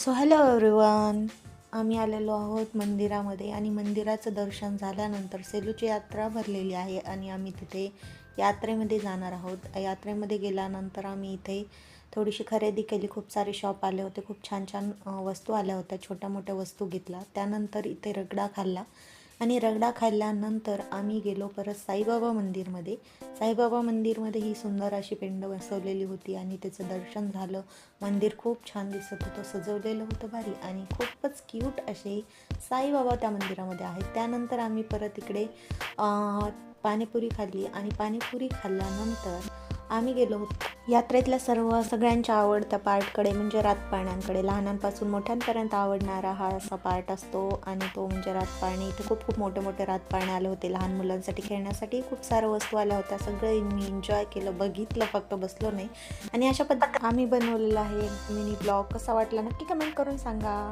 So hello everyone, आम्ही आलेलो आहोत मंदिरामध्ये आणि मंदिराचं दर्शन झाल्यानंतर सेलूची यात्रा भरलेली आहे आणि आम्ही तिथे यात्रेमध्ये जाणार आहोत. यात्रेमध्ये गेल्यानंतर आम्ही इथे थोडीशी खरेदी केली. खूप सारे शॉप आले होते, खूप छान छान वस्तू आल्या होत्या. छोट्या मोठ्या वस्तू घेतल्या. त्यानंतर इथे रगडा खाल्ला आणि रगडा खाल्ल्यानंतर आम्ही गेलो परत साईबाबा मंदिरमध्ये. साईबाबा मंदिरमध्ये ही सुंदर अशी पिंड बसवलेली होती आणि त्याचं दर्शन झालं. मंदिर खूप छान दिसत होतं, सजवलेलं होतं भारी आणि खूपच क्यूट असे साईबाबा त्या मंदिरामध्ये आहेत. त्यानंतर आम्ही परत इकडे पाणीपुरी खाल्ली आणि पाणीपुरी खाल्ल्यानंतर आम्ही गेलो होतो यात्रेतल्या सगळ्यांच्या आवडत्या पार्टकडे, म्हणजे रातपाळण्यांकडे. लहानांपासून मोठ्यांपर्यंत आवडणारा हा असा पार्ट असतो आणि तो म्हणजे रातपाळणी. इथे खूप खूप मोठे मोठे रातपाळणे आले होते लहान मुलांसाठी खेळण्यासाठी. खूप साऱ्या वस्तू आल्या होत्या. सगळे मी एन्जॉय केलं, बघितलं, फक्त बसलो नाही. आणि अशा पद्धतीने आम्ही बनवलेला आहे मिनी ब्लॉग. कसा वाटला नक्की कमेंट करून सांगा.